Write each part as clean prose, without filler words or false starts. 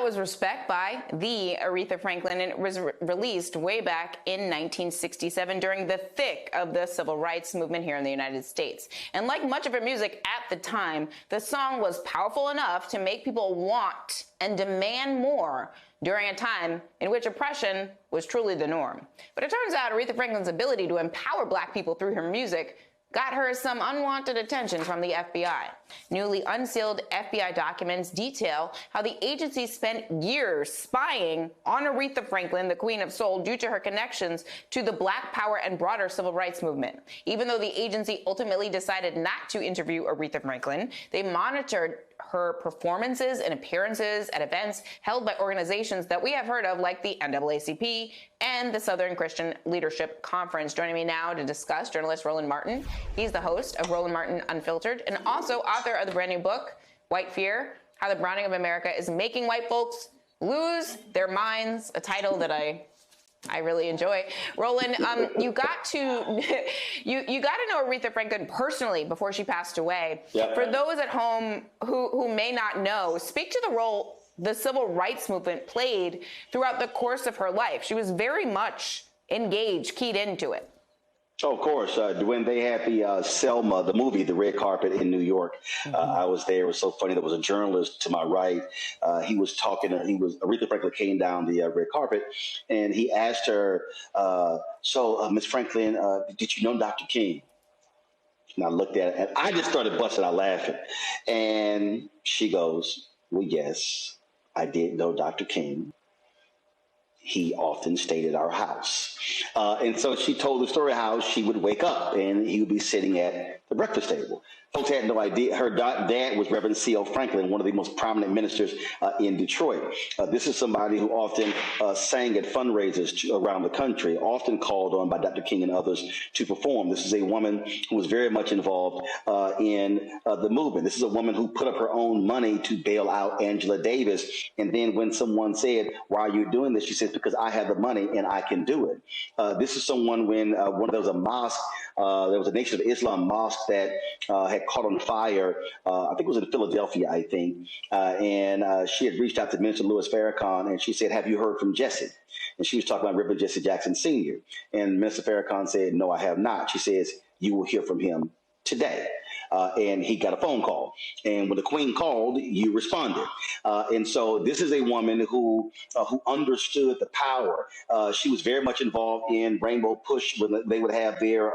that was Respect by the Aretha Franklin, and it was released way back in 1967 during the thick of the civil rights movement here in the United States. And like much of her music at the time, the song was powerful enough to make people want and demand more during a time in which oppression was truly the norm. But it turns out Aretha Franklin's ability to empower black people through her music got her some unwanted attention from the FBI. Newly unsealed FBI documents detail how the agency spent years spying on Aretha Franklin, the Queen of Soul, due to her connections to the Black Power and broader civil rights movement. Even though the agency ultimately decided not to interview Aretha Franklin, they monitored her performances and appearances at events held by organizations that we have heard of, like the NAACP and the Southern Christian Leadership Conference. Joining me now to discuss, journalist Roland Martin. He's the host of Roland Martin Unfiltered and also author of the brand new book, White Fear, How the Browning of America is Making White Folks Lose Their Minds, a title that I really enjoy. Roland, you got to know Aretha Franklin personally before she passed away. Yep. For those at home who may not know, speak to the role the civil rights movement played throughout the course of her life. She was very much engaged, keyed into it. Oh, of course. When they had the Selma, the movie, The Red Carpet in New York, I was there. It was so funny. There was a journalist to my right. He was talking. Aretha Franklin came down the red carpet, and he asked her, so, Miss Franklin, did you know Dr. King? And I looked at it, and I just started busting out laughing. And she goes, well, yes, I did know Dr. King. He often stayed at our house. And so she told the story how she would wake up and he would be sitting at the breakfast table. Folks had no idea. Her dad was Reverend C.L. Franklin, one of the most prominent ministers in Detroit. This is somebody who often sang at fundraisers around the country, often called on by Dr. King and others to perform. This is a woman who was very much involved in the movement. This is a woman who put up her own money to bail out Angela Davis. And then when someone said, why are you doing this? She says, because I have the money and I can do it. This is someone when there was a mosque, there was a Nation of Islam mosque that had caught on fire. I think it was in Philadelphia, I think. And she had reached out to Minister Louis Farrakhan and she said, have you heard from Jesse? And she was talking about Reverend Jesse Jackson Sr. And Minister Farrakhan said, no, I have not. She says, you will hear from him today. And he got a phone call. And when the Queen called, you responded. And so this is a woman who understood the power. She was very much involved in Rainbow Push when they would have their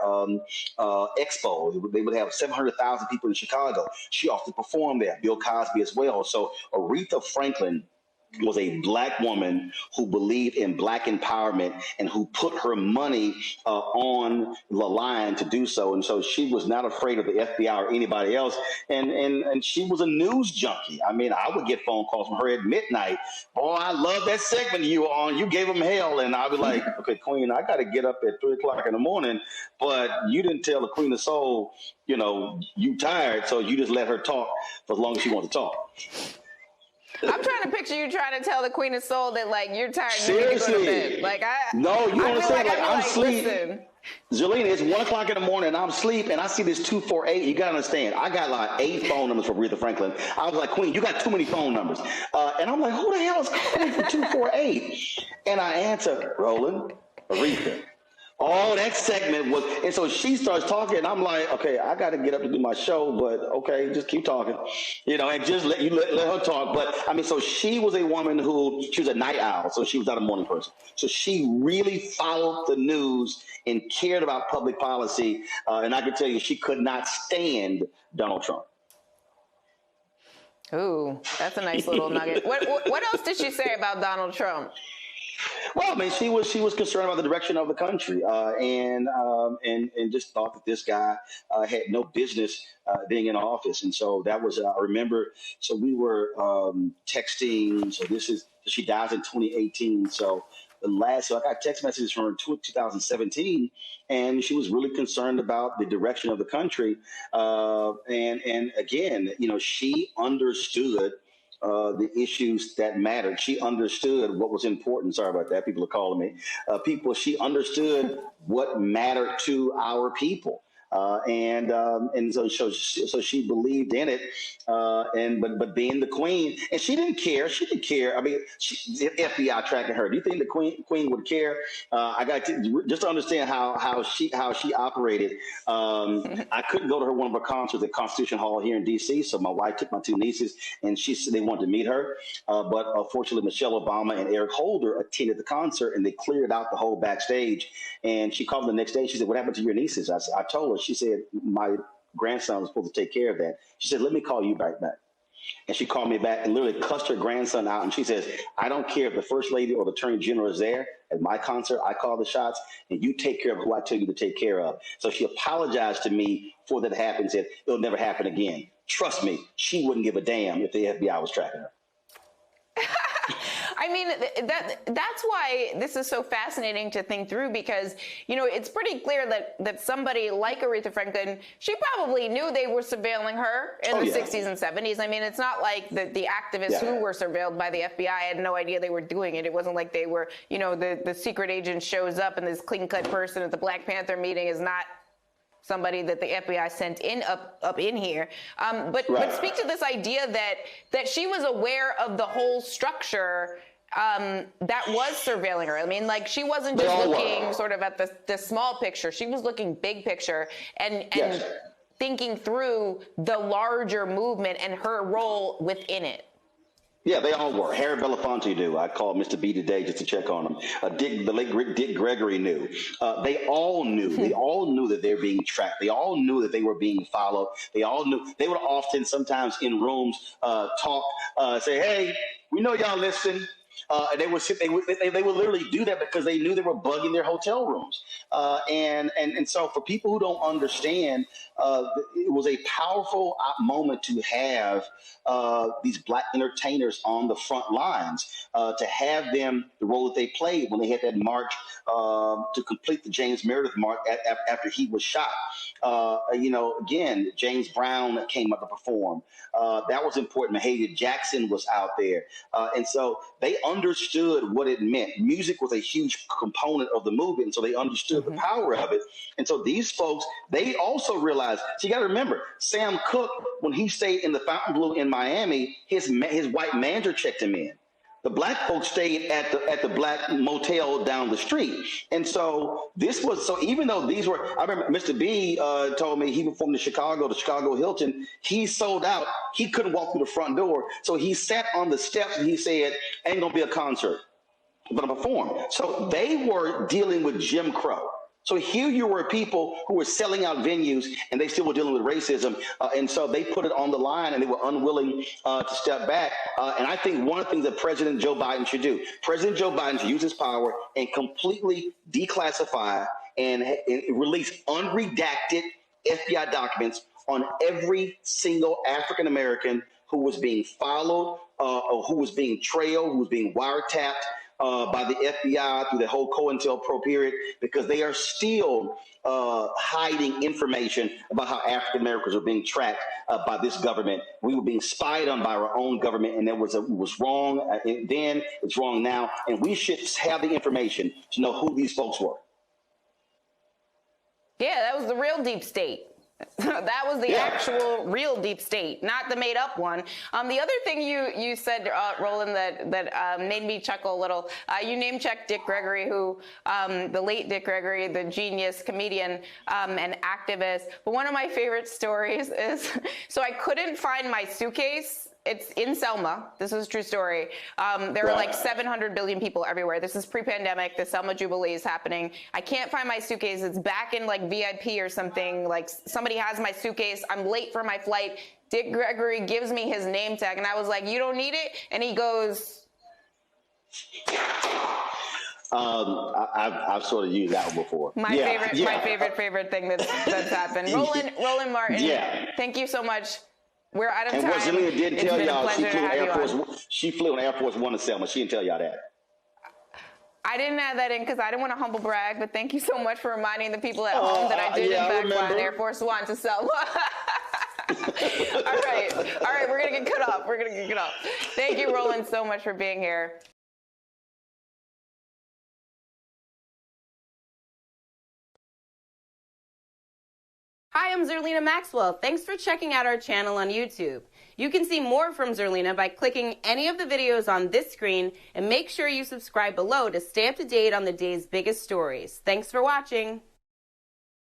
expo. They would have 700,000 people in Chicago. She often performed there, Bill Cosby as well. So Aretha Franklin was a black woman who believed in black empowerment and who put her money on the line to do so. And so she was not afraid of the FBI or anybody else. And she was a news junkie. I mean, I would get phone calls from her at midnight. Oh, I love that segment you were on. You gave them hell. And I was like, okay, Queen, I got to get up at 3 o'clock in the morning. But you didn't tell the Queen of Soul, you tired. So you just let her talk for as long as she wanted to talk. I'm trying to picture you trying to tell the Queen of Soul that, like, you're tired. Seriously. You need to go to bed. No, you understand? I'm asleep. Zelina, it's 1 o'clock in the morning and I'm asleep and I see this 248. You got to understand, I got like 8 phone numbers for Aretha Franklin. I was like, Queen, you got too many phone numbers. And I'm like, who the hell is calling for 248? And I answer, Roland, Aretha. Oh, that segment was, and so she starts talking, and I'm like, okay, I got to get up to do my show, but okay, just keep talking, and just let her talk. But I mean, so she was a woman she was a night owl, so she was not a morning person. So she really followed the news and cared about public policy, and I can tell you, she could not stand Donald Trump. Ooh, that's a nice little nugget. What else did she say about Donald Trump? Well, I mean, she was concerned about the direction of the country, and just thought that this guy had no business being in office. And so that was, I remember. So we were texting. So she dies in 2018. So I got text messages from her in 2017, and she was really concerned about the direction of the country. And again, she understood the issues that mattered. She understood what was important. Sorry about that. People are calling me. She understood what mattered to our people. And so she believed in it, but being the queen, and she didn't care. She didn't care. I mean, the FBI tracking her. Do you think the queen would care? I got to just to understand how she operated. I couldn't go to one of her concerts at Constitution Hall here in D.C. So my wife took my two nieces, and she said they wanted to meet her. But unfortunately, Michelle Obama and Eric Holder attended the concert, and they cleared out the whole backstage. And she called me the next day. She said, "What happened to your nieces?" I told her. She said, "My grandson was supposed to take care of that." She said, "Let me call you back." And she called me back and literally cussed her grandson out. And she says, "I don't care if the first lady or the attorney general is there at my concert. I call the shots, and you take care of who I tell you to take care of." So she apologized to me for that happened, said it'll never happen again. Trust me, she wouldn't give a damn if the FBI was tracking her. I mean, that's why this is so fascinating to think through, because, it's pretty clear that somebody like Aretha Franklin, she probably knew they were surveilling her in the 60s and 70s. I mean, it's not like the activists who were surveilled by the FBI had no idea they were doing it. It wasn't like they were, the secret agent shows up and this clean-cut person at the Black Panther meeting is not somebody that the FBI sent up in here. But speak to this idea that she was aware of the whole structure that was surveilling her. I mean, like, she wasn't just looking sort of at the small picture. She was looking big picture and thinking through the larger movement and her role within it. Yeah, they all were. Harry Belafonte knew. I called Mr. B today just to check on him. The late Dick Gregory knew. They all knew. They all knew that they were being tracked. They all knew that they were being followed. They all knew. They would often, sometimes in rooms, talk, say, "Hey, we know y'all listen." And they would sit. They would literally do that because they knew they were bugging their hotel rooms. And so for people who don't understand, it was a powerful moment to have these Black entertainers on the front lines, to have them, the role that they played when they had that march to complete the James Meredith march after he was shot. Again, James Brown came up to perform. That was important. Mahalia Jackson was out there. And so they understood what it meant. Music was a huge component of the movement, so they understood the power of it. And so these folks, they also realized, so you got to remember, Sam Cooke, when he stayed in the Fontainebleau in Miami, his white manager checked him in. The Black folks stayed at the Black motel down the street. And so even though these were, I remember Mr. B told me he performed in Chicago, the Chicago Hilton. He sold out. He couldn't walk through the front door. So he sat on the steps and he said, "Ain't gonna be a concert, I'm gonna perform." So they were dealing with Jim Crow. So here you were people who were selling out venues, and they still were dealing with racism. And so they put it on the line, and they were unwilling to step back. And I think one of the things that President Joe Biden should do, President Joe Biden should use his power and completely declassify and release unredacted FBI documents on every single African American who was being followed, or who was being trailed, who was being wiretapped by the FBI through the whole COINTELPRO period, because they are still hiding information about how African Americans are being tracked by this government. We were being spied on by our own government, and it was wrong then, it's wrong now, and we should have the information to know who these folks were. Yeah, that was the real deep state. That was the actual real deep state, not the made up one. The other thing you said, Roland, that made me chuckle a little, you name checked Dick Gregory, who, the late Dick Gregory, the genius comedian and activist. But one of my favorite stories is, so I couldn't find my suitcase. It's in Selma. This is a true story. There are like 700 billion people everywhere. This is pre-pandemic. The Selma Jubilee is happening. I can't find my suitcase. It's back in like VIP or something. Like somebody has my suitcase. I'm late for my flight. Dick Gregory gives me his name tag. And I was like, "You don't need it?" And he goes, I've sort of used that one before. My favorite thing that's happened. Roland Martin. Yeah. Thank you so much. We're out of time. And what Zelia didn't tell y'all, she flew on Air Force One to Selma. She didn't tell y'all that. I didn't add that in because I didn't want to humble brag, but thank you so much for reminding the people at home that I did in fact fly on Air Force One to Selma. All right, we're gonna get cut off. Thank you, Roland, so much for being here. Hi, I'm Zerlina Maxwell. Thanks for checking out our channel on YouTube. You can see more from Zerlina by clicking any of the videos on this screen, and make sure you subscribe below to stay up to date on the day's biggest stories. Thanks for watching.